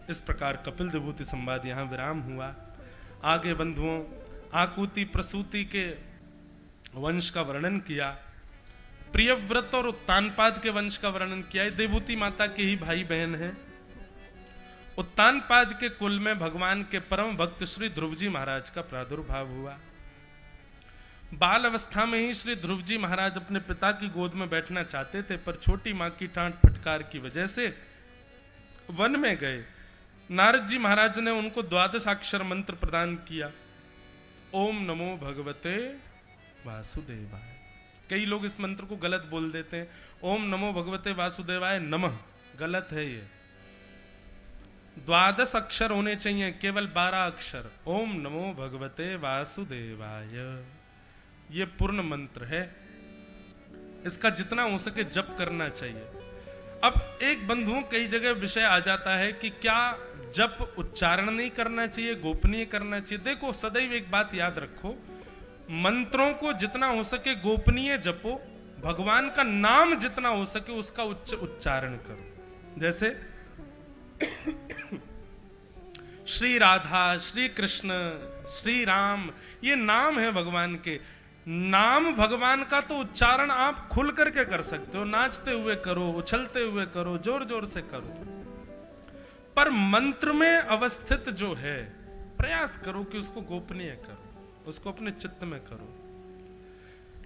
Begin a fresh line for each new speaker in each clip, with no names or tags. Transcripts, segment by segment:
इस प्रकार कपिल विभूति संवाद यहाँ विराम हुआ। आगे बंधुओं आकुति प्रसूति के वंश का वर्णन किया, प्रियव्रत और उत्तानपाद के वंश का वर्णन किया। देवभूति माता के ही भाई बहन हैं। उत्तानपाद के कुल में भगवान के परम भक्त श्री ध्रुव जी महाराज का प्रादुर्भाव हुआ। बाल अवस्था में ही श्री ध्रुव जी महाराज अपने पिता की गोद में बैठना चाहते थे, पर छोटी मां की डांट फटकार की वजह से वन में गए। नारद जी महाराज ने उनको 12 अक्षर मंत्र प्रदान किया, ओम नमो भगवते वासुदेवाय। कई लोग इस मंत्र को गलत बोल देते हैं, ओम नमो भगवते वासुदेवाय नमः, गलत है ये। 12 अक्षर होने चाहिए, केवल 12 अक्षर। ओम नमो भगवते वासुदेवाय, ये पूर्ण मंत्र है, इसका जितना हो सके जप करना चाहिए। अब एक बंधुओं कई जगह विषय आ जाता है कि क्या जप उच्चारण नहीं करना चाहिए, गोपनीय करना चाहिए। देखो सदैव एक बात याद रखो, मंत्रों को जितना हो सके गोपनीय जपो, भगवान का नाम जितना हो सके उसका उच्चारण करो। जैसे श्री राधा, श्री कृष्ण, श्री राम, ये नाम है भगवान के। नाम भगवान का तो उच्चारण आप खुल करके कर सकते हो, नाचते हुए करो, उछलते हुए करो, जोर जोर से करो, पर मंत्र में अवस्थित जो है प्रयास करो कि उसको गोपनीय करो, उसको अपने चित्त में करो।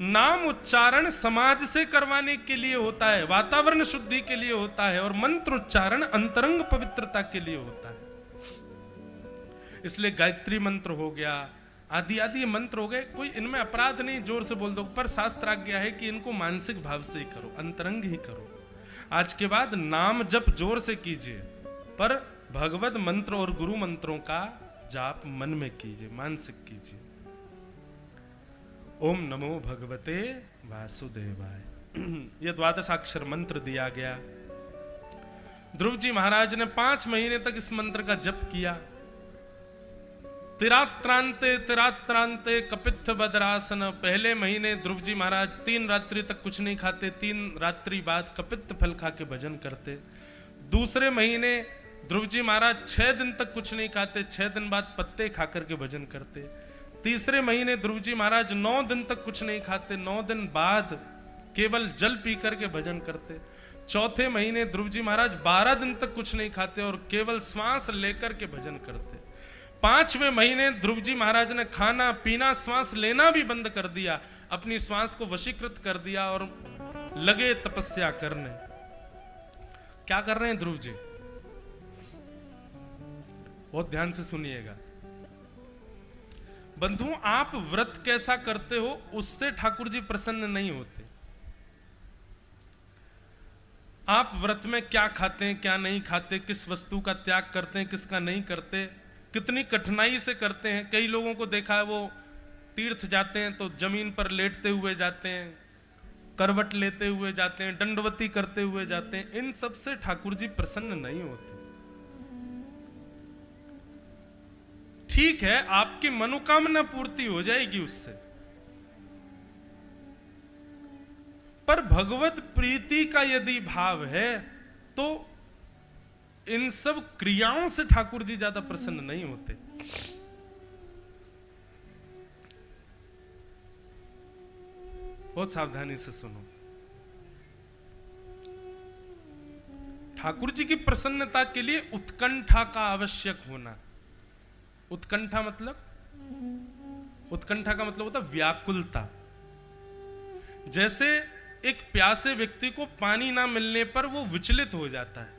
नाम उच्चारण समाज से करवाने के लिए होता है, वातावरण शुद्धि के लिए होता है, और मंत्र उच्चारण अंतरंग पवित्रता के लिए होता है। इसलिए गायत्री मंत्र हो गया, आदि आदि मंत्र हो गए, कोई इनमें अपराध नहीं, जोर से बोल दो, पर शास्त्र आज्ञा है कि इनको मानसिक भाव से ही करो, अंतरंग ही करो। आज के बाद नाम जप जोर से कीजिए, पर भगवत मंत्र और गुरु मंत्रों का जाप मन में कीजिए, मानसिक कीजिए। ओम नमो भगवते वासुदेवाय, यह 12 अक्षर मंत्र दिया गया। ध्रुव जी महाराज ने 5 महीने तक इस मंत्र का जप किया। तिरात्रांते तिरात्रांते कपित्थ बदरासन, पहले महीने ध्रुव जी महाराज 3 रात्रि तक कुछ नहीं खाते, 3 रात्रि बाद कपित्थ फल खा के भजन करते। दूसरे महीने ध्रुव जी महाराज 6 दिन तक कुछ नहीं खाते, 6 दिन बाद पत्ते खा करके भजन करते। तीसरे महीने ध्रुव जी महाराज 9 दिन तक कुछ नहीं खाते, 9 दिन बाद केवल जल पी करके भजन करते। चौथे महीने ध्रुव जी महाराज 12 दिन तक कुछ नहीं खाते और केवल श्वास लेकर के भजन करते। 5वें महीने ध्रुव जी महाराज ने खाना पीना श्वास लेना भी बंद कर दिया, अपनी श्वास को वशीकृत कर दिया और लगे तपस्या करने। क्या कर रहे हैं ध्रुव जी? बहुत ध्यान से सुनिएगा बंधुओं, आप व्रत कैसा करते हो उससे ठाकुर जी प्रसन्न नहीं होते। आप व्रत में क्या खाते हैं, क्या नहीं खाते, किस वस्तु का त्याग करते हैं, किसका नहीं करते, कितनी कठिनाई से करते हैं। कई लोगों को देखा है वो तीर्थ जाते हैं तो जमीन पर लेटते हुए जाते हैं, करवट लेते हुए जाते हैं, दंडवती करते हुए जाते हैं। इन सब से ठाकुर जी प्रसन्न नहीं होते। ठीक है, आपकी मनोकामना पूर्ति हो जाएगी उससे, पर भगवत प्रीति का यदि भाव है तो इन सब क्रियाओं से ठाकुर जी ज्यादा प्रसन्न नहीं होते। बहुत सावधानी से सुनो। ठाकुर जी की प्रसन्नता के लिए उत्कंठा का आवश्यक होना। उत्कंठा का मतलब होता व्याकुलता। जैसे एक प्यासे व्यक्ति को पानी ना मिलने पर वो विचलित हो जाता है,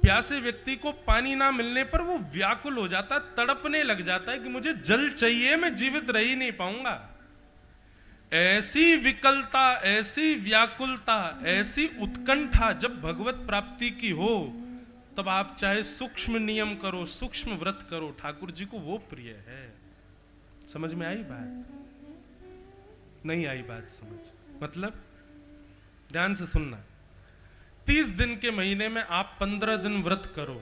प्यासे व्यक्ति को पानी ना मिलने पर वो व्याकुल हो जाता है, तड़पने लग जाता है कि मुझे जल चाहिए, मैं जीवित रह ही नहीं पाऊंगा। ऐसी विकलता, ऐसी व्याकुलता, ऐसी उत्कंठा जब भगवत प्राप्ति की हो तब आप चाहे सूक्ष्म नियम करो, सूक्ष्म व्रत करो, ठाकुर जी को वो प्रिय है। समझ में आई बात? नहीं आई बात समझ? मतलब ध्यान से सुनना। 30 दिन के महीने में आप 15 दिन व्रत करो,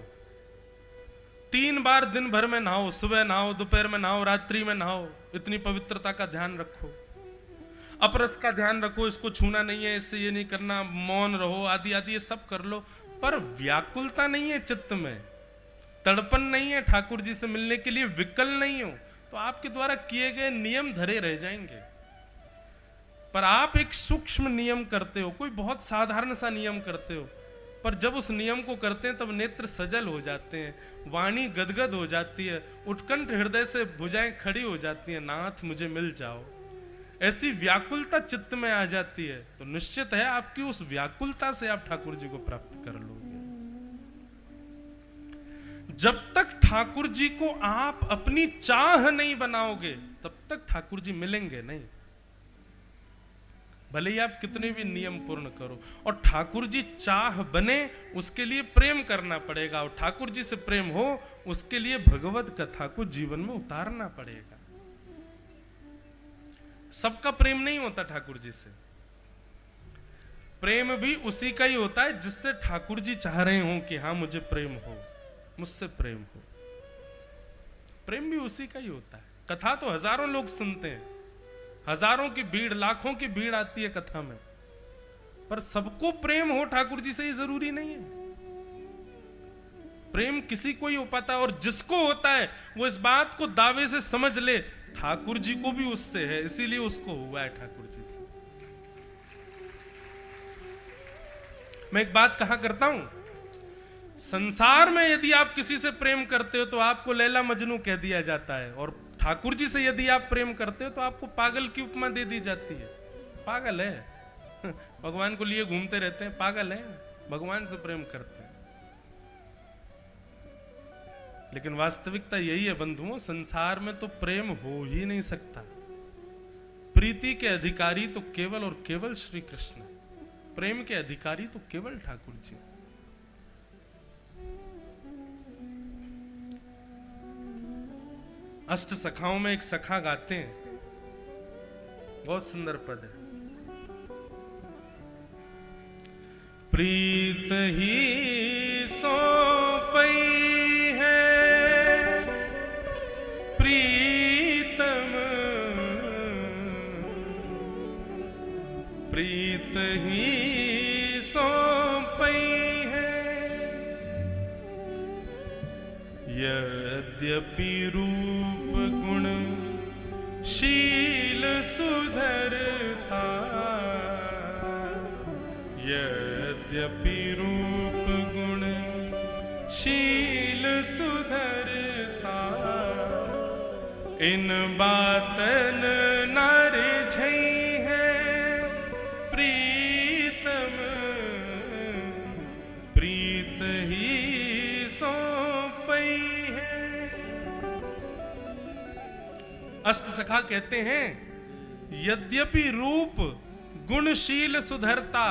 3 बार दिन भर में नहाओ, सुबह नहाओ, दोपहर में नहाओ, रात्रि में नहाओ। इतनी पवित्रता का ध्यान रखो, अपरस का ध्यान रखो, इसको छूना नहीं है, इससे ये नहीं करना, मौन रहो, आदि आदि ये सब कर लो, पर व्याकुलता नहीं है चित्त में, तड़पन नहीं है ठाकुर जी से मिलने के लिए, विकल नहीं हो, तो आपके द्वारा किए गए नियम धरे रह जाएंगे। पर आप एक सूक्ष्म नियम करते हो, कोई बहुत साधारण सा नियम करते हो, पर जब उस नियम को करते हैं तब नेत्र सजल हो जाते हैं, वाणी गदगद हो जाती है, उत्कंठ हृदय से भुजाएं खड़ी हो जाती हैं, नाथ मुझे मिल जाओ, ऐसी व्याकुलता चित्त में आ जाती है। तो निश्चित है आपकी उस व्याकुलता से आप ठाकुर जी को प्राप्त कर लोगे। जब तक ठाकुर जी को आप अपनी चाह नहीं बनाओगे तब तक ठाकुर जी मिलेंगे नहीं, भले ही आप कितने भी नियम पूर्ण करो। और ठाकुर जी चाह बने उसके लिए प्रेम करना पड़ेगा, और ठाकुर जी से प्रेम हो उसके लिए भगवत कथा को जीवन में उतारना पड़ेगा। सबका प्रेम नहीं होता ठाकुर जी से, प्रेम भी उसी का ही होता है जिससे ठाकुर जी चाह रहे हो कि हाँ मुझे प्रेम हो, मुझसे प्रेम हो। प्रेम भी उसी का ही होता है। कथा तो हजारों लोग सुनते हैं, हजारों की भीड़, लाखों की भीड़ आती है कथा में, पर सबको प्रेम हो ठाकुर जी से ये जरूरी नहीं है। प्रेम किसी को ही हो पाता है, और जिसको होता है वो इस बात को दावे से समझ ले ठाकुर जी को भी उससे है, इसीलिए उसको हुआ है ठाकुर जी से। मैं एक बात कहा करता हूं, संसार में यदि आप किसी से प्रेम करते हो तो आपको लैला मजनू कह दिया जाता है, और ठाकुर जी से यदि आप प्रेम करते हो तो आपको पागल की उपमा दे दी जाती है। पागल है, भगवान को लिए घूमते रहते हैं, पागल है, भगवान से प्रेम करते हैं। लेकिन वास्तविकता यही है बंधुओं, संसार में तो प्रेम हो ही नहीं सकता। प्रीति के अधिकारी तो केवल और केवल श्री कृष्ण, प्रेम के अधिकारी तो केवल ठाकुर जी। अष्ट सखाओं में एक सखा गाते हैं, बहुत सुंदर पद है। प्रीत ही सौंपई है प्रीतम, प्रीत ही सौंपई है, यद्यपि रूप गुण शील सुधरता, यद्यपि रूप गुण शील सुधरता, इन बातन नार झई है प्रीतम, प्रीत ही सौंपई है। अष्ट सखा कहते हैं यद्यपि रूप गुणशील सुधरता,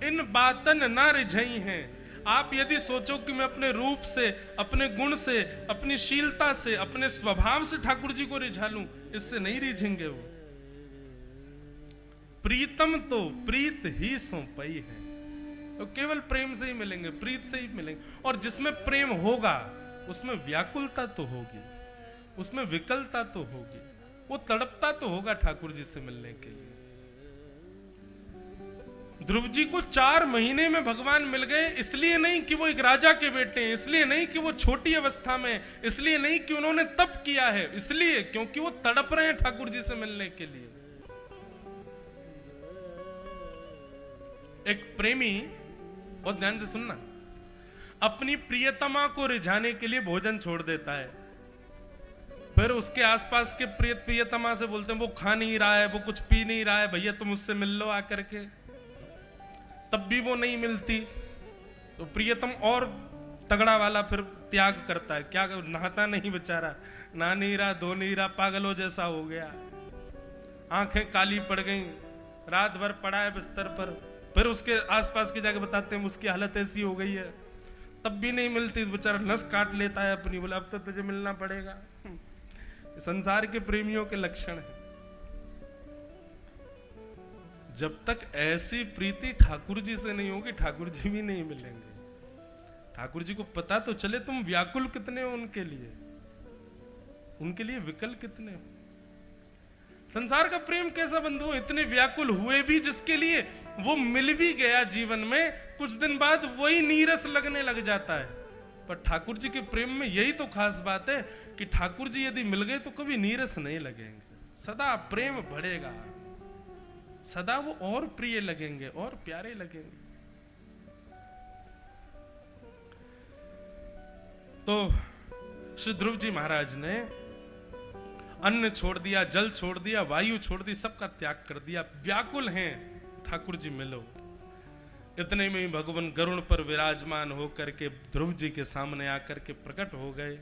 इन बातन ना रिझई हैं। आप यदि सोचो कि मैं अपने रूप से, अपने गुण से, अपनी शीलता से, अपने स्वभाव से ठाकुर जी को रिझा लूं, इससे नहीं रिझेंगे वो। प्रीतम तो प्रीत ही सौंपई है, तो केवल प्रेम से ही मिलेंगे, प्रीत से ही मिलेंगे। और जिसमें प्रेम होगा उसमें व्याकुलता तो होगी, उसमें विकलता तो होगी, वो तड़पता तो होगा ठाकुर जी से मिलने के लिए। ध्रुव जी को 4 महीने में भगवान मिल गए, इसलिए नहीं कि वो एक राजा के बेटे हैं, इसलिए नहीं कि वो छोटी अवस्था में, इसलिए नहीं कि उन्होंने तप किया है, इसलिए क्योंकि वो तड़प रहे हैं ठाकुर जी से मिलने के लिए। एक प्रेमी, बहुत ध्यान से सुनना, अपनी प्रियतमा को रिझाने के लिए भोजन छोड़ देता है, फिर उसके आसपास के प्रियतमा से बोलते हैं वो खा नहीं रहा है, वो कुछ पी नहीं रहा है, भैया तुम उससे मिल लो आकर के। तब भी वो नहीं मिलती तो प्रियतम और तगड़ा वाला फिर त्याग करता है। क्या नहाता नहीं बेचारा, नहा नहीं रहा, धो नहीं रहा, पागलों जैसा हो गया, आंखें काली पड़ गई, रात भर पड़ा है बिस्तर पर। फिर उसके आसपास के जाके बताते हैं उसकी हालत ऐसी हो गई है, तब भी नहीं मिलती, बेचारा नस काट लेता है अपनी, बोले अब तो तुझे मिलना पड़ेगा। संसार के प्रेमियों के लक्षण है। जब तक ऐसी प्रीति ठाकुर जी से नहीं होगी, ठाकुर जी भी नहीं मिलेंगे। ठाकुर जी को पता तो चले तुम व्याकुल कितने हो उनके लिए विकल कितने हो। संसार का प्रेम कैसा बंधु, इतने व्याकुल हुए भी जिसके लिए, वो मिल भी गया जीवन में, कुछ दिन बाद वही नीरस लगने लग जाता है। पर ठाकुर जी के प्रेम में यही तो खास बात है कि ठाकुर जी यदि मिल गए तो कभी नीरस नहीं लगेंगे, सदा प्रेम बढ़ेगा, सदा वो और प्रिय लगेंगे और प्यारे लगेंगे। तो श्री ध्रुव जी महाराज ने अन्न छोड़ दिया, जल छोड़ दिया, वायु छोड़ दी, सबका त्याग कर दिया, व्याकुल हैं ठाकुर जी मिलो। इतने में ही भगवान गरुड़ पर विराजमान होकर के ध्रुव जी के सामने आकर के प्रकट हो गए।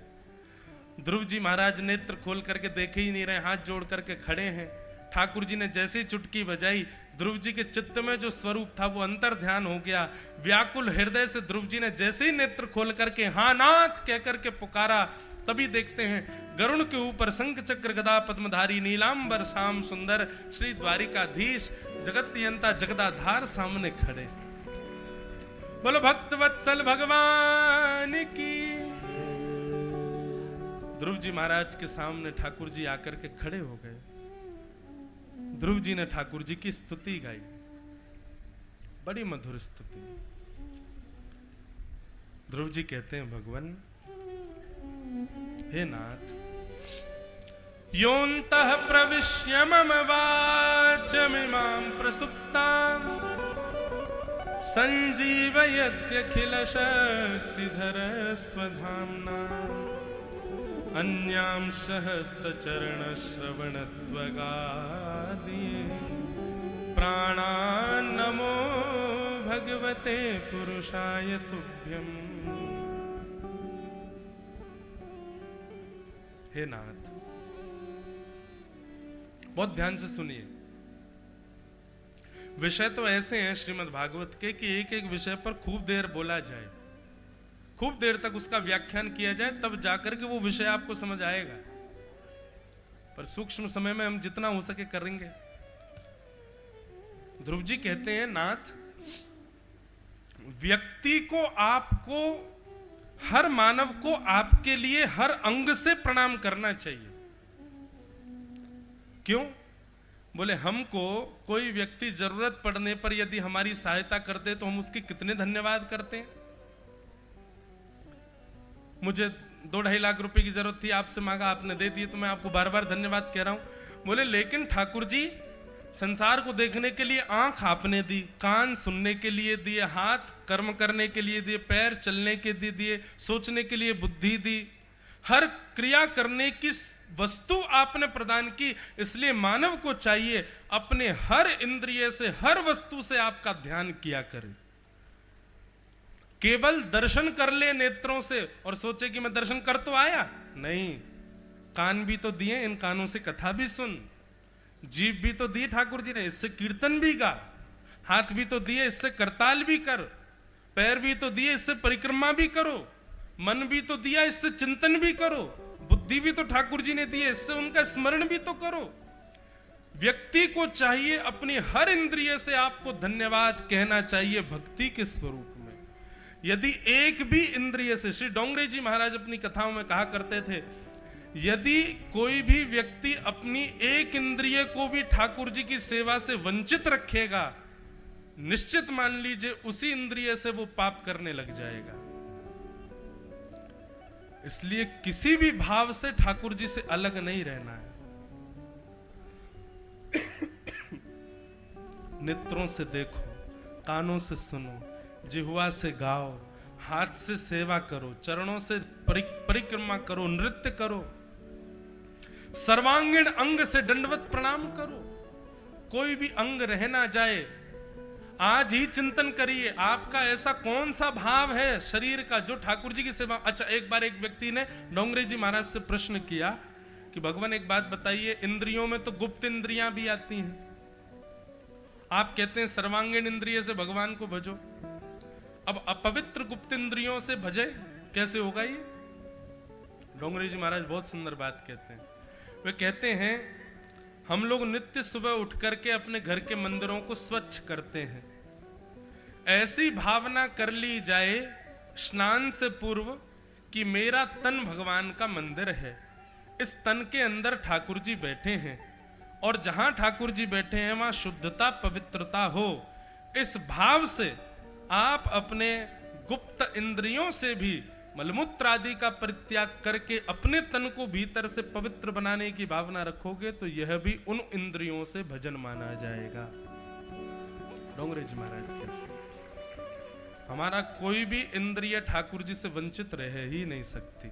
ध्रुव जी महाराज नेत्र खोल करके देखे ही नहीं रहे, हाथ जोड़ करके खड़े हैं। ठाकुर जी ने जैसे ही चुटकी बजाई, ध्रुव जी के चित्त में जो स्वरूप था वो अंतर ध्यान हो गया। व्याकुल हृदय से ध्रुव जी ने जैसे ही नेत्र खोल करके हाँ नाथ कह करके पुकारा, तभी देखते हैं गरुड़ के ऊपर शंख चक्र गदा पद्मधारी नीलांबर श्याम सुंदर श्री द्वारिकाधीश जगत नियंता जगदाधार सामने खड़े। बोलो भक्त वत्सल भगवान की। ध्रुव जी महाराज के सामने ठाकुर जी आकर के खड़े हो गए। ध्रुव जी ने ठाकुर जी की स्तुति गाई, बड़ी मधुर स्तुति। ध्रुव जी कहते हैं भगवान हे नाथ, योऽन्तः प्रविश्य मम वाचमिमां प्रसुप्तां संजीवयत्यखिल शक्तिधर स्वधाम्ना अन्यांश हस्तचरण श्रवणत्वगादि प्राणान् नमो भगवते पुरुषाय तुभ्यम्। हे नाथ, बहुत ध्यान से सुनिए। विषय तो ऐसे हैं श्रीमद् भागवत के कि एक एक विषय पर खूब देर बोला जाए, खूब देर तक उसका व्याख्यान किया जाए, तब जाकर के वो विषय आपको समझ आएगा। पर सूक्ष्म समय में हम जितना हो सके करेंगे। ध्रुव जी कहते हैं नाथ, व्यक्ति को, आपको, हर मानव को आपके लिए हर अंग से प्रणाम करना चाहिए। क्यों? बोले हमको कोई व्यक्ति जरूरत पड़ने पर यदि हमारी सहायता करते तो हम उसकी कितने धन्यवाद करते हैं। मुझे 2-2.5 लाख रुपए की जरूरत थी, आपसे मांगा, आपने दे दिए, तो मैं आपको बार बार धन्यवाद कह रहा हूं। बोले लेकिन ठाकुर जी संसार को देखने के लिए आंख आपने दी, कान सुनने के लिए दिए, हाथ कर्म करने के लिए दिए, पैर चलने के लिए दिए, सोचने के लिए बुद्धि दी, हर क्रिया करने की वस्तु आपने प्रदान की। इसलिए मानव को चाहिए अपने हर इंद्रिय से, हर वस्तु से आपका ध्यान किया करे। केवल दर्शन कर ले नेत्रों से और सोचे कि मैं दर्शन कर तो आया, नहीं, कान भी तो दिए, इन कानों से कथा भी सुन, जीभ भी तो दी ठाकुर जी ने, इससे कीर्तन भी गा, हाथ भी तो दिए, इससे करताल भी कर, पैर भी तो दिए, इससे परिक्रमा भी करो, मन भी तो दिया, इससे चिंतन भी करो, बुद्धि भी तो ठाकुर जी ने दी है, इससे उनका स्मरण भी तो करो। व्यक्ति को चाहिए अपनी हर इंद्रिय से आपको धन्यवाद कहना चाहिए भक्ति के स्वरूप में। यदि एक भी इंद्रिय से, श्री डोंगरे जी महाराज अपनी कथाओं में कहा करते थे, यदि कोई भी व्यक्ति अपनी एक इंद्रिय को भी ठाकुर जी की सेवा से वंचित रखेगा, निश्चित मान लीजिए उसी इंद्रिय से वो पाप करने लग जाएगा। इसलिए किसी भी भाव से ठाकुर जी से अलग नहीं रहना है। नेत्रों से देखो, कानों से सुनो, जिह्वा से गाओ, हाथ से सेवा करो, चरणों से परिक्रमा करो, नृत्य करो, सर्वांगीण अंग से दंडवत प्रणाम करो, कोई भी अंग रह ना जाए। आज ही चिंतन करिए आपका ऐसा कौन सा भाव है शरीर का जो ठाकुर जी की सेवा। अच्छा, एक बार एक व्यक्ति ने डोंगरे जी महाराज से प्रश्न किया कि भगवान एक बात बताइए, इंद्रियों में तो गुप्त इंद्रियां भी आती हैं, आप कहते हैं सर्वांगीण इंद्रिय से भगवान को भजो, अब अपवित्र गुप्त इंद्रियों से भजे कैसे होगा ये? डोंगरे जी महाराज बहुत सुंदर बात कहते हैं। वे कहते हैं हम लोग नित्य सुबह उठ करके अपने घर के मंदिरों को स्वच्छ करते हैं। ऐसी भावना कर ली जाए स्नान से पूर्व कि मेरा तन भगवान का मंदिर है, इस तन के अंदर ठाकुर जी बैठे हैं और जहां ठाकुर जी बैठे हैं वहां शुद्धता पवित्रता हो। इस भाव से आप अपने गुप्त इंद्रियों से भी मलमूत्र आदि का परित्याग करके अपने तन को भीतर से पवित्र बनाने की भावना रखोगे तो यह भी उन इंद्रियों से भजन माना जाएगा। डोंगरे जी महाराज कहते हैं, हमारा कोई भी इंद्रिय ठाकुर जी से वंचित रह ही नहीं सकती,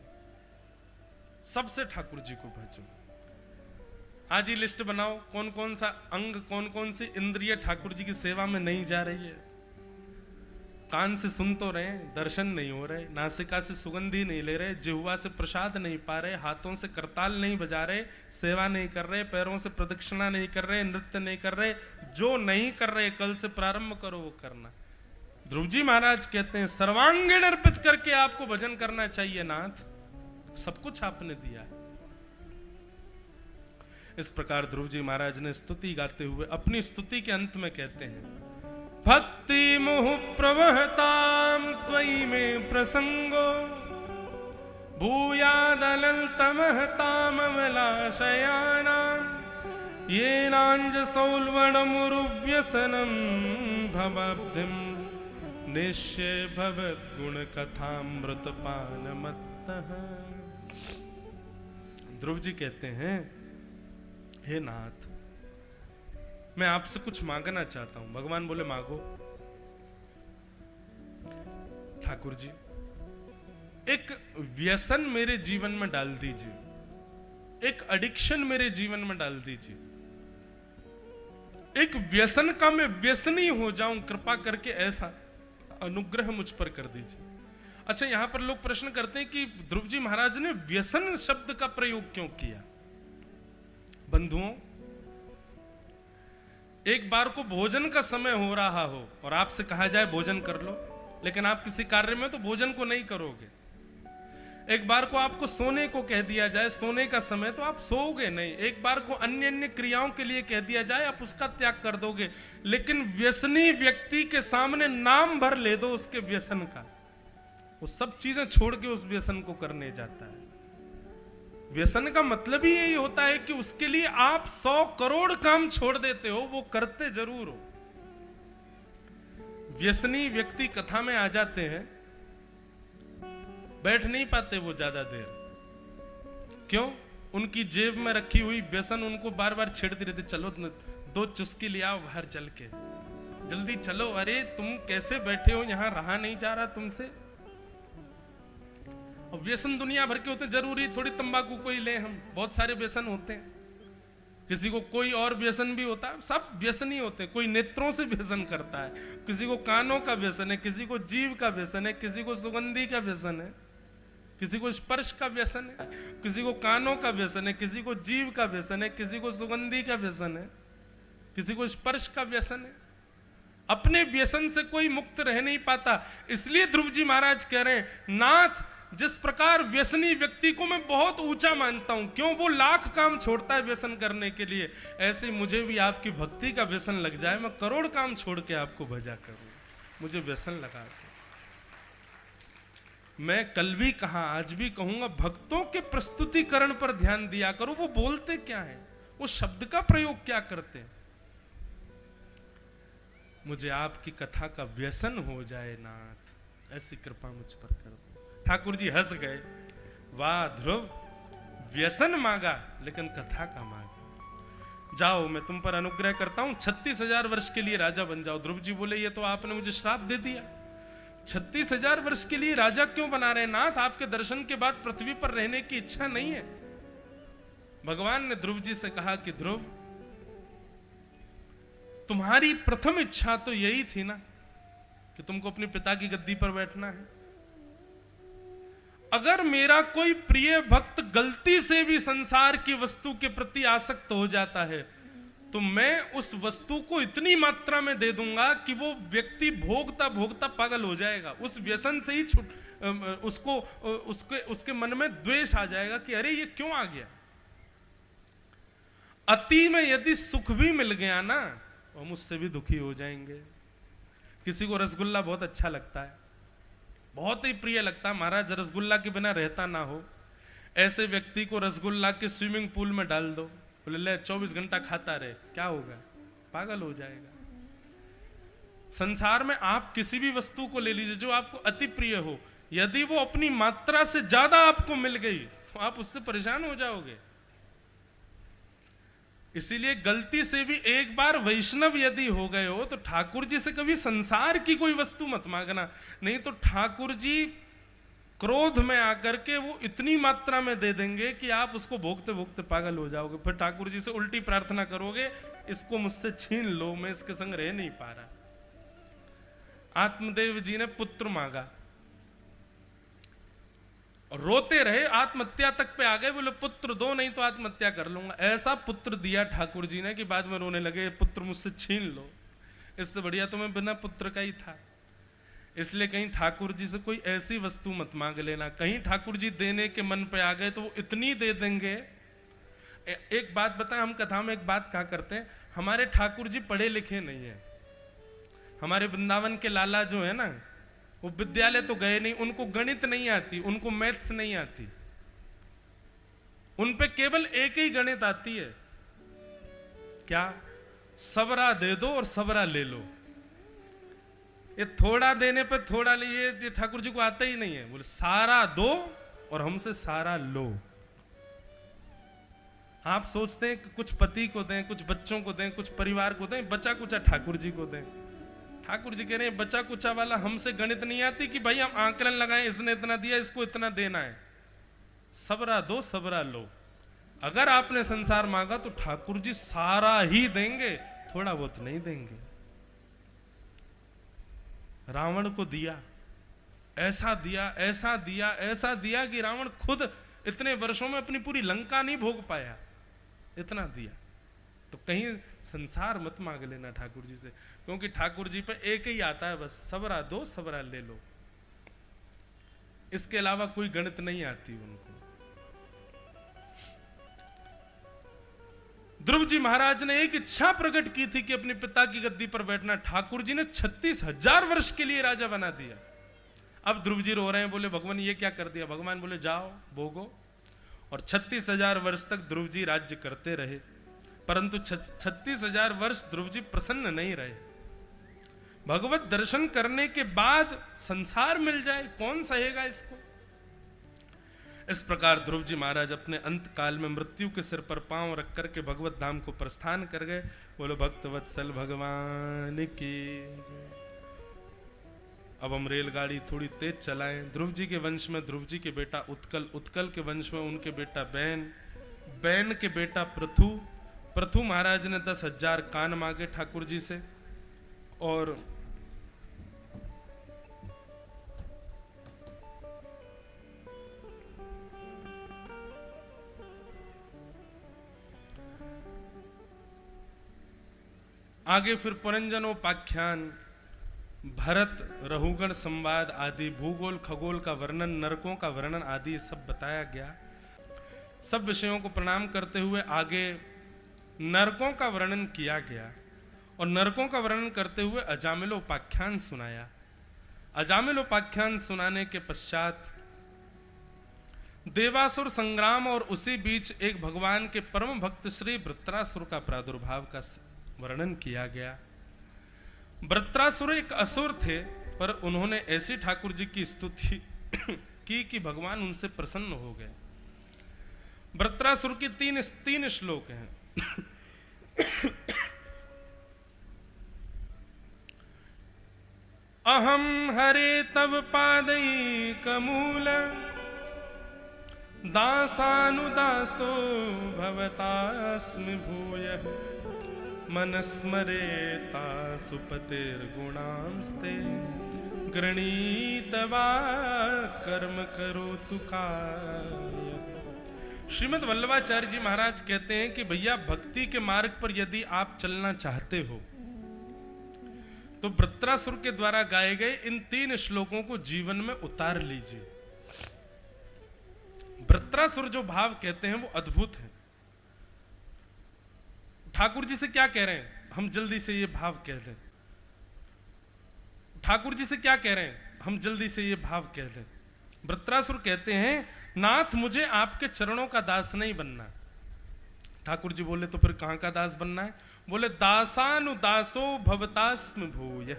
सबसे ठाकुर जी को भजो। आज ही लिस्ट बनाओ कौन कौन सा अंग, कौन कौन सी इंद्रिय ठाकुर जी की सेवा में नहीं जा रही है। कान से सुन तो रहे, दर्शन नहीं हो रहे, नासिका से सुगंधी नहीं ले रहे, जिह्वा से प्रसाद नहीं पा रहे, हाथों से करताल नहीं बजा रहे, सेवा नहीं कर रहे, पैरों से प्रदक्षिणा नहीं कर रहे, नृत्य नहीं कर रहे। जो नहीं कर रहे कल से प्रारंभ करो वो करना। ध्रुव जी महाराज कहते हैं सर्वांगीण अर्पित करके आपको भजन करना चाहिए नाथ, सब कुछ आपने दिया है। इस प्रकार ध्रुव जी महाराज ने स्तुति गाते हुए अपनी स्तुति के अंत में कहते हैं, भक्ति मुहु प्रवहताम त्वयि में प्रसंगो भूयादनन्तमहताम अमलाशयानाम येनांज सौल्वणमुरुव्यसनं भवाब्धिं निश्चय भवद् गुण कथामृतपानमत्तः। ध्रुव जी कहते हैं, हे नाथ, मैं आपसे कुछ मांगना चाहता हूं। भगवान बोले मांगो। ठाकुर जी एक व्यसन मेरे जीवन में डाल दीजिए, एक एडिक्शन मेरे जीवन में डाल दीजिए, एक व्यसन का मैं व्यसनी हो जाऊं, कृपा करके ऐसा अनुग्रह मुझ पर कर दीजिए। अच्छा, यहां पर लोग प्रश्न करते हैं कि ध्रुव जी महाराज ने व्यसन शब्द का प्रयोग क्यों किया। बंधुओं, एक बार को भोजन का समय हो रहा हो और आपसे कहा जाए भोजन कर लो, लेकिन आप किसी कार्य में तो भोजन को नहीं करोगे। एक बार को आपको सोने को कह दिया जाए, सोने का समय, तो आप सोओगे नहीं। एक बार को अन्य अन्य क्रियाओं के लिए कह दिया जाए, आप उसका त्याग कर दोगे। लेकिन व्यसनी व्यक्ति के सामने नाम भर ले दो उसके व्यसन का, वो सब चीजें छोड़ के उस व्यसन को करने जाता है। व्यसन का मतलब ही यही होता है कि उसके लिए आप 100 करोड़ काम छोड़ देते हो, वो करते जरूर हो। व्यसनी व्यक्ति कथा में आ जाते हैं, बैठ नहीं पाते वो ज्यादा देर। क्यों? उनकी जेब में रखी हुई व्यसन उनको बार बार छेड़ती रहती, चलो 2 चुस्की ले आओ बाहर चल के, जल्दी चलो, अरे तुम कैसे बैठे हो, यहां रहा नहीं जा रहा तुमसे। और व्यसन दुनिया भर के होते हैं, जरूरी थोड़ी तंबाकू को ही ले हम, बहुत सारे व्यसन होते हैं। किसी को कोई और व्यसन भी होता है, सब व्यसन ही होते हैं। कोई नेत्रों से व्यसन करता है, किसी को कानों का व्यसन है, किसी को जीव का व्यसन है, किसी को सुगंधी का व्यसन है, किसी को स्पर्श का व्यसन है, किसी को कानों का व्यसन है, किसी को जीव का व्यसन है, किसी को सुगंधी का व्यसन है, किसी को स्पर्श का व्यसन है। अपने व्यसन से कोई मुक्त रह नहीं पाता। इसलिए ध्रुव जी महाराज कह रहे हैं, नाथ, जिस प्रकार व्यसनी व्यक्ति को मैं बहुत ऊंचा मानता हूं, क्यों, वो लाख काम छोड़ता है व्यसन करने के लिए, ऐसे मुझे भी आपकी भक्ति का व्यसन लग जाए, मैं करोड़ काम छोड़ के आपको भजा करूं, मुझे व्यसन लगा दो। मैं कल भी कहा, आज भी कहूंगा, भक्तों के प्रस्तुतिकरण पर ध्यान दिया करो। वो बोलते क्या है, वो शब्द का प्रयोग क्या करते हैं। मुझे आपकी कथा का व्यसन हो जाए नाथ, ऐसी कृपा मुझ पर कर दो। ठाकुर जी हंस गए, वाह ध्रुव, व्यसन मांगा लेकिन कथा का मांगा। जाओ, मैं तुम पर अनुग्रह करता हूं, 36,000 वर्ष के लिए राजा बन जाओ। ध्रुव जी बोले, ये तो आपने मुझे श्राप दे दिया। 36,000 वर्ष के लिए राजा क्यों बना रहे नाथ, आपके दर्शन के बाद पृथ्वी पर रहने की इच्छा नहीं है। भगवान ने ध्रुव जी से कहा कि ध्रुव, तुम्हारी प्रथम इच्छा तो यही थी ना कि तुमको अपने पिता की गद्दी पर बैठना है। अगर मेरा कोई प्रिय भक्त गलती से भी संसार की वस्तु के प्रति आसक्त हो जाता है, तो मैं उस वस्तु को इतनी मात्रा में दे दूंगा कि वो व्यक्ति भोगता भोगता पागल हो जाएगा। उस व्यसन से ही उसके मन में द्वेष आ जाएगा कि अरे ये क्यों आ गया। अति में यदि सुख भी मिल गया ना, हम उससे भी दुखी हो जाएंगे। किसी को रसगुल्ला बहुत अच्छा लगता है, बहुत ही प्रिय लगता है, महाराज रसगुल्ला के बिना रहता ना हो, ऐसे व्यक्ति को रसगुल्ला के स्विमिंग पूल में डाल दो, बोले ले 24 घंटा खाता रहे, क्या होगा, पागल हो जाएगा। संसार में आप किसी भी वस्तु को ले लीजिए जो आपको अति प्रिय हो, यदि वो अपनी मात्रा से ज्यादा आपको मिल गई तो आप उससे परेशान हो जाओगे। इसीलिए गलती से भी एक बार वैष्णव यदि हो गए हो तो ठाकुर जी से कभी संसार की कोई वस्तु मत मांगना, नहीं तो ठाकुर जी क्रोध में आकर के वो इतनी मात्रा में दे देंगे कि आप उसको भोगते भोगते पागल हो जाओगे। फिर ठाकुर जी से उल्टी प्रार्थना करोगे, इसको मुझसे छीन लो, मैं इसके संग रह नहीं पा रहा। आत्मदेव जी ने पुत्र मांगा और रोते रहे, आत्महत्या तक पे आ गए, बोले पुत्र दो नहीं तो आत्महत्या कर लूंगा। ऐसा पुत्र दिया ठाकुर जी ने कि बाद में रोने लगे, पुत्र मुझसे छीन लो, इससे बढ़िया तो मैं बिना पुत्र का ही था। इसलिए कहीं ठाकुर जी से कोई ऐसी वस्तु मत मांग लेना। कहीं ठाकुर जी देने के मन पे आ गए तो वो इतनी दे देंगे। एक बात बताएं, हम कथा में एक बात कहा करते हैं, हमारे ठाकुर जी पढ़े लिखे नहीं है। हमारे वृंदावन के लाला जो है ना, वो विद्यालय तो गए नहीं, उनको गणित नहीं आती, उनको मैथ्स नहीं आती, उन पे केवल एक ही गणित आती है, क्या? सबरा दे दो और सबरा ले लो। ये थोड़ा देने पे थोड़ा लिए, ये ठाकुर जी को आता ही नहीं है। बोले सारा दो और हमसे सारा लो। आप सोचते हैं कि कुछ पति को दें, कुछ बच्चों को दें, कुछ परिवार को दें, बचा कुचा ठाकुर जी को दें। ठाकुर जी कह रहे हैं बचा कुचा वाला हमसे गणित नहीं आती कि भाई हम आंकलन लगाएं, इसने इतना दिया, इसको इतना देना है। सबरा दो सबरा लो। अगर आपने संसार मांगा तो ठाकुर जी सारा ही देंगे, थोड़ा बहुत नहीं देंगे। रावण को दिया, ऐसा दिया, ऐसा दिया, ऐसा दिया कि रावण खुद इतने वर्षों में अपनी पूरी लंका नहीं भोग पाया, इतना दिया। तो कहीं संसार मत मांग लेना ठाकुर जी से, क्योंकि ठाकुर जी पे एक ही आता है, बस सबरा दो सबरा ले लो। इसके अलावा कोई गणित नहीं आती उनको। ध्रुव जी महाराज ने एक इच्छा प्रकट की थी कि अपने पिता की गद्दी पर बैठना। ठाकुर जी ने 36,000 वर्ष के लिए राजा बना दिया। अब ध्रुव जी रो रहे हैं, बोले भगवान ये क्या कर दिया? भगवान बोले जाओ भोगो। और 36,000 वर्ष तक ध्रुव जी राज्य करते रहे, परंतु 36,000 वर्ष ध्रुव जी प्रसन्न नहीं रहे। भगवत दर्शन करने के बाद संसार मिल जाए, कौन सहेगा इसको? इस प्रकार ध्रुव जी महाराज अपने अंत काल में मृत्यु के सिर पर पांव रख करके भगवत धाम को प्रस्थान कर गए। बोलो भक्त वत्सल भगवान की। अब हम रेलगाड़ी थोड़ी तेज चलाएं। ध्रुव जी के वंश में ध्रुव जी के बेटा उत्कल, उत्कल के वंश में उनके बेटा बैन, बैन के बेटा पृथु, पृथु महाराज ने 10,000 कान मांगे ठाकुर जी से। और आगे फिर पुरंजनोपाख्यान, भरत, रहुगण संवाद आदि, भूगोल खगोल का वर्णन, नरकों का वर्णन आदि सब बताया गया। सब विषयों को प्रणाम करते हुए आगे नरकों का वर्णन किया गया और नरकों का वर्णन करते हुए अजामिलोपाख्यान सुनाया। अजामिलोपाख्यान सुनाने के पश्चात देवासुर संग्राम और उसी बीच एक भगवान के परम भक्त श्री वृत्रासुर का प्रादुर्भाव का वर्णन किया गया। वृत्रासुर एक असुर थे, पर उन्होंने ऐसी ठाकुर जी की स्तुति की कि भगवान उनसे प्रसन्न हो गए। वृत्रासुर की तीन श्लोक हैं। अहम हरे तव पादैकमूल दासानुदासो भवतास्मि भूयः मनस्मरेता सुपतिर्गुणांस्ते गृणीतवा कर्म करोतु काय। श्रीमद् वल्लभाचार्य जी महाराज कहते हैं कि भैया भक्ति के मार्ग पर यदि आप चलना चाहते हो तो वृत्रासुर के द्वारा गाए गए इन 3 श्लोकों को जीवन में उतार लीजिए। वृत्रासुर जो भाव कहते हैं वो अद्भुत है। ठाकुर जी से क्या कह रहे हैं? हम जल्दी से ये भाव कह लें। ठाकुर जी से क्या कह रहे हैं? हम जल्दी से ये भाव कह लें। वृत्रासुर कहते हैं नाथ मुझे आपके चरणों का दास नहीं बनना। ठाकुर जी बोले तो फिर कहां का दास बनना है? बोले दासानुदासो भवतास्म भूय।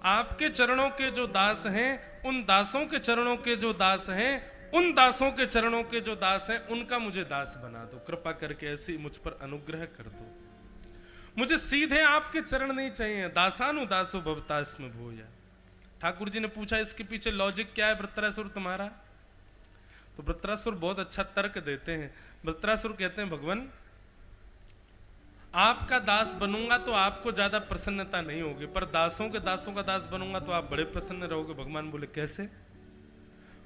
आपके चरणों के जो दास हैं, उन दासों के चरणों के जो दास हैं, उन दासों के चरणों के जो दास हैं, उनका मुझे दास बना दो। कृपा करके ऐसी मुझ पर अनुग्रह कर दो। मुझे सीधे आपके चरण नहीं चाहिए। दासानुदासो भवतास्म भूया। ठाकुर जी ने पूछा इसके पीछे लॉजिक क्या है वृत्रासुर तुम्हारा? तो वृत्रासुर बहुत अच्छा तर्क देते हैं। वृत्रासुर कहते हैं भगवान, आपका दास बनूंगा तो आपको ज्यादा प्रसन्नता नहीं होगी, पर दासों के दासों का दास बनूंगा तो आप बड़े प्रसन्न रहोगे। भगवान बोले कैसे?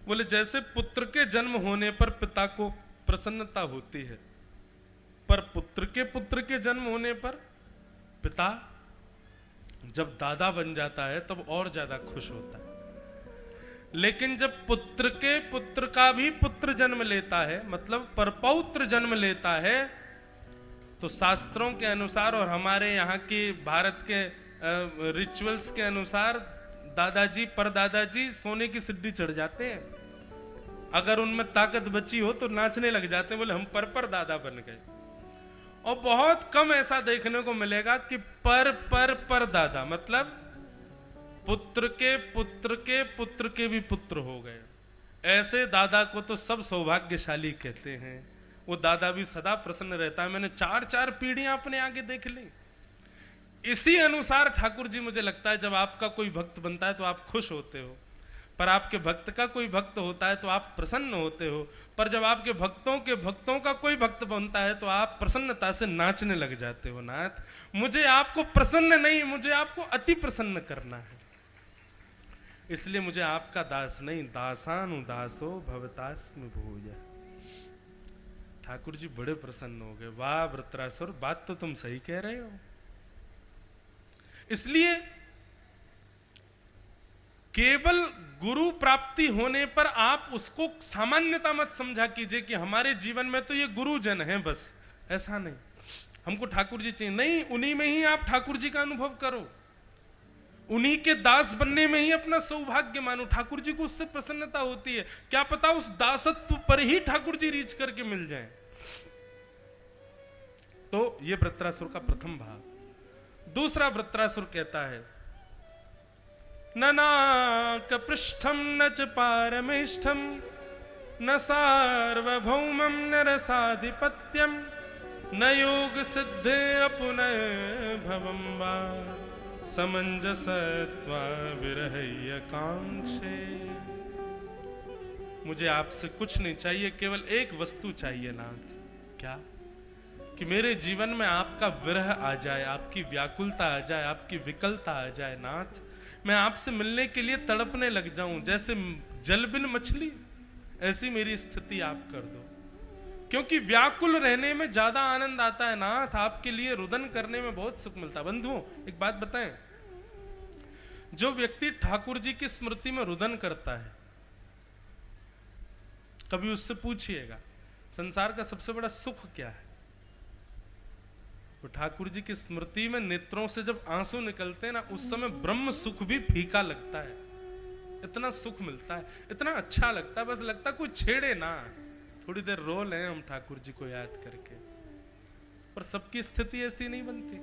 बोले जैसे पुत्र के जन्म होने पर पिता को प्रसन्नता होती है, पर पुत्र के जन्म होने पर पिता जब दादा बन जाता है तब और ज्यादा खुश होता है। लेकिन जब पुत्र के पुत्र का भी पुत्र जन्म लेता है, मतलब परपौत्र जन्म लेता है, तो शास्त्रों के अनुसार और हमारे यहाँ की भारत के रिचुअल्स के अनुसार दादाजी परदादाजी सोने की सिद्धि चढ़ जाते हैं। अगर उनमें ताकत बची हो तो नाचने लग जाते हैं, बोले हम पर दादा बन गए। और बहुत कम ऐसा देखने को मिलेगा कि पर दादा, मतलब पुत्र के पुत्र के पुत्र के भी पुत्र हो गए। ऐसे दादा को तो सब सौभाग्यशाली कहते हैं। वो दादा भी सदा प्रसन्न रहता है। मैंने 4-4 पीढ़ियां अपने आगे देख ली। इसी अनुसार ठाकुर जी, मुझे लगता है जब आपका कोई भक्त बनता है तो आप खुश होते हो, पर आपके भक्त का कोई भक्त होता है तो आप प्रसन्न होते हो, पर जब आपके भक्तों का कोई भक्त बनता है तो आप प्रसन्नता से नाचने लग जाते हो। नाथ, मुझे आपको प्रसन्न नहीं, मुझे आपको अति प्रसन्न करना है, इसलिए मुझे आपका दास नहीं, दासानुदासो भवतास्म भूय। ठाकुर जी बड़े प्रसन्न हो गए। वाह वृत्रासुर, बात तो तुम सही कह रहे हो। इसलिए केवल गुरु प्राप्ति होने पर आप उसको सामान्यता मत समझा कीजिए कि हमारे जीवन में तो ये गुरुजन हैं बस। ऐसा नहीं, हमको ठाकुर जी चाहिए नहीं, उन्हीं में ही आप ठाकुर जी का अनुभव करो, उन्हीं के दास बनने में ही अपना सौभाग्य मानो। ठाकुर जी को उससे प्रसन्नता होती है। क्या पता उस दासत्व पर ही ठाकुर जी रीच करके मिल जाएं। तो ये वृत्रासुर का प्रथम भाव। दूसरा वृत्रासुर कहता है, न नाक पृष्ठम न च पारमेष्ठम न सार्वभौमम न रसाधिपत्यम न योग सिद्धे अपुनय भवम वा समंजसत्वा विरहय कांक्षे। मुझे आपसे कुछ नहीं चाहिए, केवल एक वस्तु चाहिए नाथ। क्या? कि मेरे जीवन में आपका विरह आ जाए, आपकी व्याकुलता आ जाए, आपकी विकलता आ जाए नाथ। मैं आपसे मिलने के लिए तड़पने लग जाऊं, जैसे जल बिन मछली, ऐसी मेरी स्थिति आप कर दो। क्योंकि व्याकुल रहने में ज्यादा आनंद आता है नाथ, आपके लिए रुदन करने में बहुत सुख मिलता है। बंधुओं, एक बात बताएं, जो व्यक्ति ठाकुर जी की स्मृति में रुदन करता है, कभी उससे पूछिएगा संसार का सबसे बड़ा सुख क्या है? तो ठाकुर जी की स्मृति में नेत्रों से जब आंसू निकलते हैं ना, उस समय ब्रह्म सुख भी फीका लगता है। इतना सुख मिलता है, इतना अच्छा लगता है, बस लगता है कोई छेड़े ना, थोड़ी देर रो लें हम ठाकुर जी को याद करके। पर सबकी स्थिति ऐसी नहीं बनती।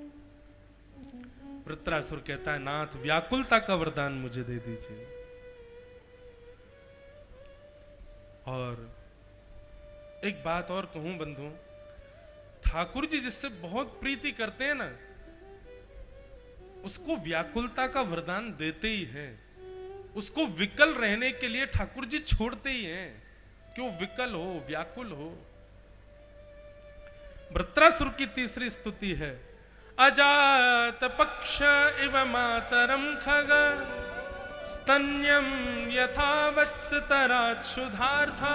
वृत्रासुर कहता है, नाथ व्याकुलता का वरदान मुझे दे दीजिए। और एक बात और कहूं बंधुओं, ठाकुर जी जिससे बहुत प्रीति करते हैं ना, उसको व्याकुलता का वरदान देते ही हैं। उसको विकल रहने के लिए ठाकुर जी छोड़ते ही हैं कि वो विकल हो, व्याकुल हो। वृत्रासुर की तीसरी स्तुति है, अजात पक्ष इव मातरम खग स्तन्यम यथा वत्सतराच्छुधार्था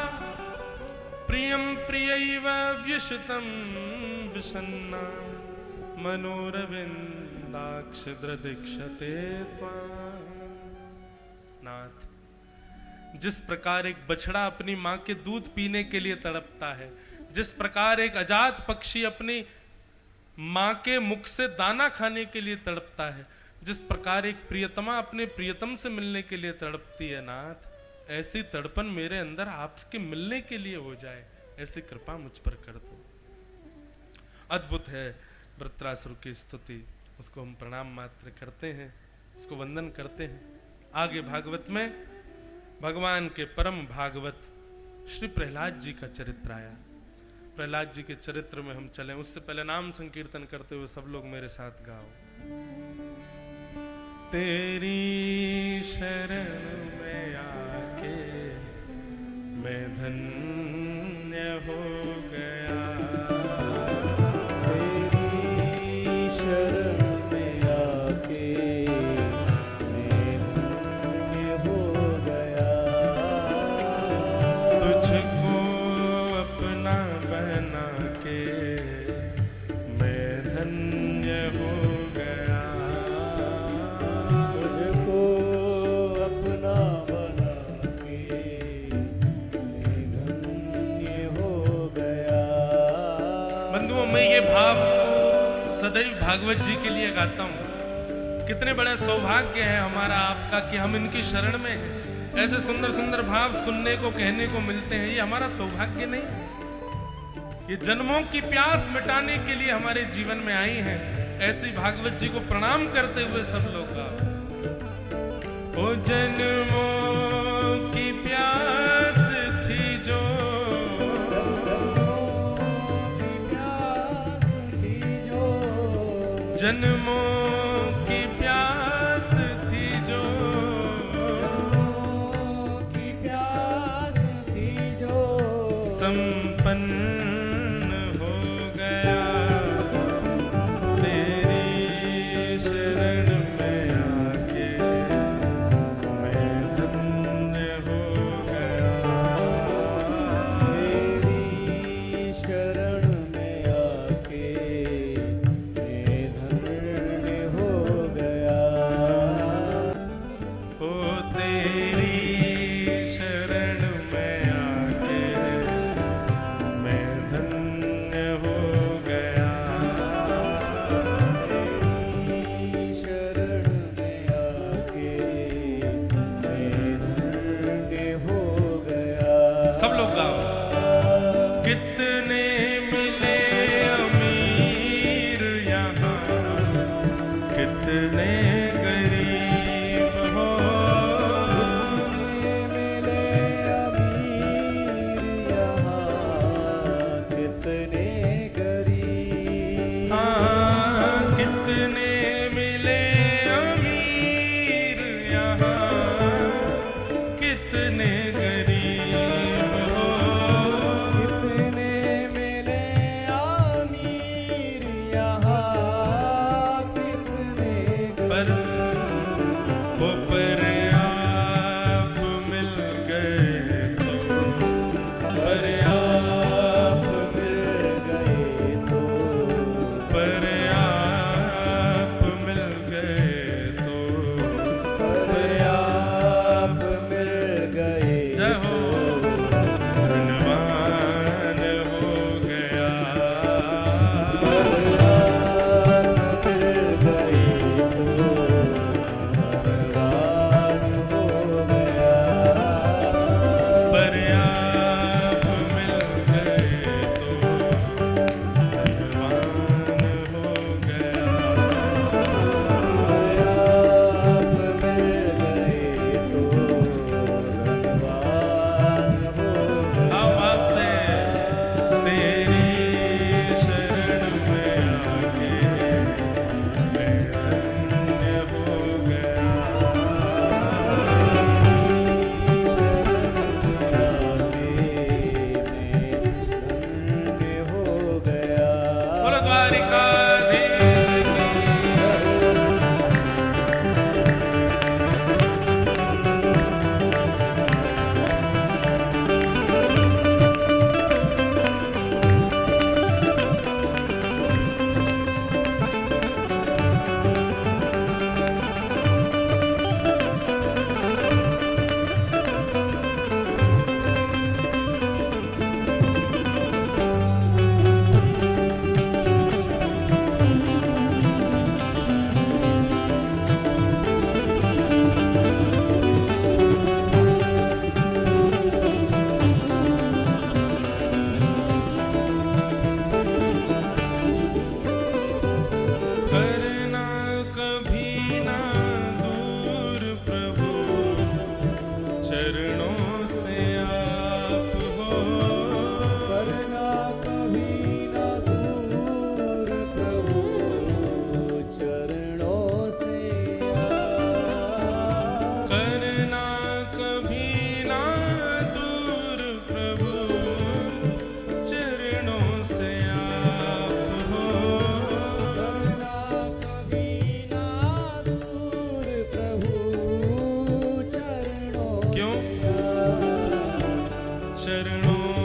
प्रियम प्रियैव व्यशितम विषन्ना मनोरविंदाक्षद्रदीक्षते त्वां। नाथ, जिस प्रकार एक बछड़ा अपनी मां के दूध पीने के लिए तड़पता है, जिस प्रकार एक अजात पक्षी अपनी मां के मुख से दाना खाने के लिए तड़पता है, जिस प्रकार एक प्रियतमा अपने प्रियतम से मिलने के लिए तड़पती है नाथ, ऐसी तड़पन मेरे अंदर आपके मिलने के लिए हो जाए, ऐसी कृपा मुझ पर कर दो। अद्भुत है वृत्रासुर की स्तुति, उसको हम प्रणाम मात्र करते हैं। उसको वंदन करते हैं। आगे भागवत में भगवान के परम भागवत श्री प्रहलाद जी का चरित्र आया। प्रहलाद जी के चरित्र में हम चलें, उससे पहले नाम संकीर्तन करते हुए सब लोग मेरे साथ गाओ। तेरी शरण में आके मैं धन्य हो गया,
तेरी शरण में आके मैं धन्य हो गया,
तुझको अपना बना के मैं धन्य हो गया,
तुझको अपना बना के मैं धन्य हो गया।
बंधुओं, मैं ये भाव सदैव भागवत जी के लिए गाता हूँ। कितने बड़े सौभाग्य है हमारा आपका कि हम इनकी शरण में हैं। ऐसे सुंदर सुंदर भाव सुनने को कहने को मिलते हैं, ये हमारा सौभाग्य नहीं? ये जन्मों की प्यास मिटाने के लिए हमारे जीवन में आई हैं। ऐसी भागवत जी को प्रणाम करते हुए सब लोग गाओ। ओ जन्मों की प्यास थी जो, जन्मों की प्यास थी जो,
की प्यास थी जो
संपन्न हो गया, तेरी शरण में आके मैं धन्य हो गया,
तेरी शरण में आके मैं धन्य हो गया।
ओ तेरी शरण में आके मैं धन्य हो गया,
तेरी शरण में आके मैं धन्य हो गया।
सब लोग गाओ। कितने मिले अमीर यहाँ, कितने गरीब हो,
मिले अमीर यहाँ, कितने गरीब।
हाँ, कितने मिले अमीर यहाँ, कितने गरीब हो,
कितने
चरणों